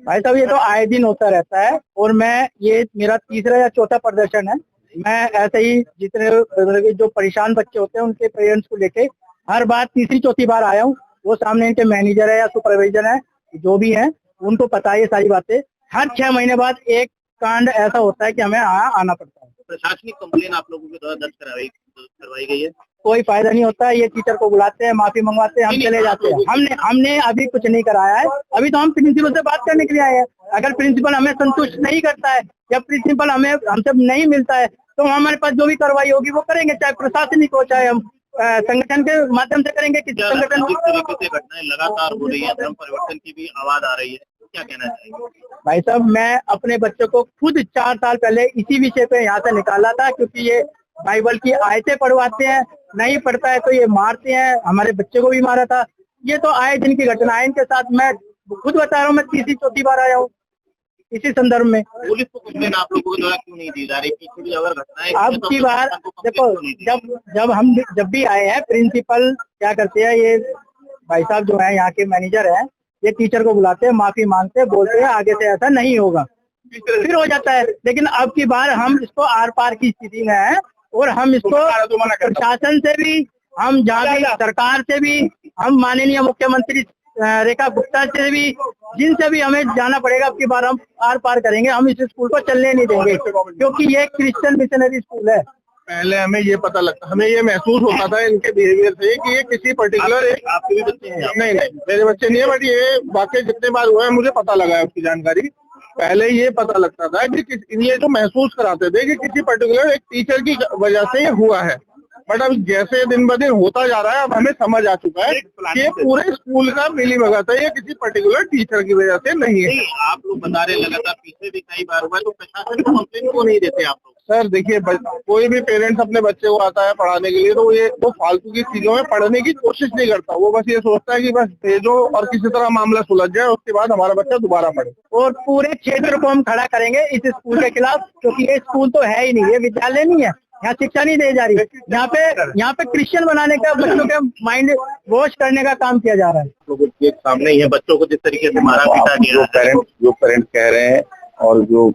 भाई साहब ये तो आए दिन होता रहता है और मैं ये मेरा तीसरा या चौथा प्रदर्शन है। मैं ऐसे ही जितने मतलब कि जो परेशान बच्चे होते हैं उनके पेरेंट्स को लेके हर बार तीसरी चौथी बार आया हूँ। वो सामने इनके मैनेजर है या सुपरवाइजर है जो भी है उनको पता है ये सारी बातें। हर 6 महीने बाद एक कांड ऐसा होता है कि हमें आना पड़ता है। प्रशासनिक कंप्लेन आप लोगों के द्वारा दर्ज करवाई गई है? कोई फायदा नहीं होता है। ये टीचर को बुलाते हैं, माफी मंगवाते हैं, हम चले जाते हैं। हमने अभी कुछ नहीं कराया है। अभी तो हम प्रिंसिपल से बात करने के लिए आए हैं। अगर प्रिंसिपल हमें संतुष्ट नहीं करता है या प्रिंसिपल हमें हमसे नहीं मिलता है तो हमारे पास जो भी कार्रवाई होगी वो करेंगे, चाहे प्रशासनिक हो चाहे हम संगठन के माध्यम से करेंगे। किसी संगठन जिस तरीके से घटनाएं लगातार हो रही है, धर्म परिवर्तन की भी आवाज आ रही है, तो क्या कहना चाहिए? भाई साहब मैं अपने बच्चों को खुद 4 साल पहले इसी विषय पे यहाँ से निकाला था, क्योंकि ये बाइबल की आयतें पढ़वाते हैं, नहीं पढ़ता है तो ये मारते हैं। हमारे बच्चे को भी मारा था। ये तो आए दिन की घटना है इनके साथ। मैं खुद बता रहा हूँ, मैं तीसरी चौथी बार आया हूँ इसी संदर्भ में। पुलिस को कंप्लेन आप लोगों के द्वारा क्यों नहीं दी जा रही? पीछे भी अगर घटनाएं अब की बार देखो, जब भी आए हैं प्रिंसिपल क्या करते हैं, ये भाई साहब जो है यहाँ के मैनेजर है, ये टीचर को बुलाते हैं, माफी मांगते हैं, बोलते हैं आगे से ऐसा नहीं होगा, फिर हो जाता है। लेकिन अब की बार हम इसको आर पार की स्थिति में है और हम इसको प्रशासन से भी, हम जहाँ भी सरकार से भी, हम माननीय मुख्यमंत्री रेखा गुप्ता से भी, जिनसे भी हमें जाना पड़ेगा अब की बार हम आर पार करेंगे। हम इस स्कूल को चलने नहीं देंगे क्योंकि ये क्रिश्चियन मिशनरी स्कूल है। पहले हमें ये पता लगता, हमें ये महसूस होता था इनके बिहेवियर से कि ये किसी पर्टिकुलर आपके भी बच्चे हैं? नहीं मेरे बच्चे नहीं है, बट ये वाकई जितने बार हुआ है मुझे पता लगा है उसकी जानकारी। पहले ये पता लगता था कि ये जो महसूस कराते थे कि किसी पर्टिकुलर एक टीचर की वजह से ये हुआ है, बट अब जैसे दिन ब दिन होता जा रहा है अब हमें समझ आ चुका है कि ये पूरे स्कूल का मिलीभगत है, ये किसी पर्टिकुलर टीचर की वजह से नहीं है। आप लोग बता रहे लगातार पीछे भी कई बार हुआ, तो प्रशासन को कंप्लेन क्यों नहीं देते आप लोग? सर देखिए, कोई भी पेरेंट्स अपने बच्चे को आता है पढ़ाने के लिए तो वो फालतू की चीजों में पढ़ने की कोशिश नहीं करता। वो बस ये सोचता है कि बस भेजो और किसी तरह मामला सुलझ जाए, उसके बाद हमारा बच्चा दोबारा पढ़े। और पूरे क्षेत्र को हम खड़ा करेंगे इस स्कूल के खिलाफ, क्योंकि ये स्कूल तो है ही नहीं, ये विद्यालय नहीं है, यहाँ शिक्षा नहीं दी जा रही। यहाँ पे क्रिश्चियन बनाने का, बच्चों के माइंड वॉश करने का काम किया जा रहा है। लोगों के सामने ही है, बच्चों को जिस तरीके से मारा पीटा गया, जो पेरेंट्स कह रहे हैं और जो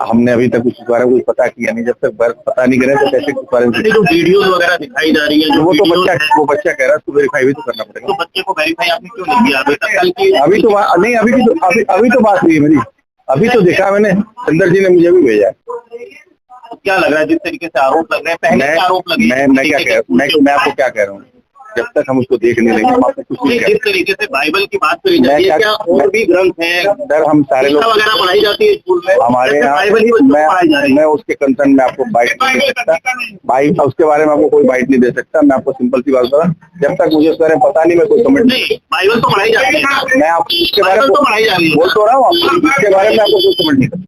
हमने अभी तक उसके बारे में कुछ पता किया नहीं। जब तक पता नहीं करें तो कैसे कुछ बारे में जो वीडियो वगैरह दिखाई जा रही है, वो बच्चा कह रहा है, उसको वेरीफाई भी तो करना पड़ेगा। तो बच्चे को वेरीफाई आपने क्यों नहीं किया अभी तक? अभी तो बात हुई है मेरी, अभी तो देखा मैंने, चंदर जी ने मुझे भी भेजा। तो क्या लग रहा है जिस तरीके से आरोप लग रहे हैं, पहले आरोप लगे? मैं आपको क्या कह रहा हूँ, जब तक हम उसको देख नहीं लेंगे हम आपको कुछ नहीं। जिस तरीके से बाइबल की बात करी जाती है, क्या और भी ग्रंथ हैं सर? हम सारे लोग वगैरह पढ़ाई जाती है स्कूल में हमारे यहाँ। मैं उसके कंसर्न में आपको बाइट नहीं दे सकता, उसके बारे में आपको कोई बाइट नहीं दे सकता। मैं आपको सिंपल सी बात बता, जब तक मुझे उसके बारे में पता नहीं मैं कोई कमेंट नहीं। बाइबल तो पढ़ाई जाती है, मैं आपको उसके बारे में पढ़ाई जा रही है, बोल तो रहा हूँ, इसके बारे में आपको कोई कमेंट नहीं।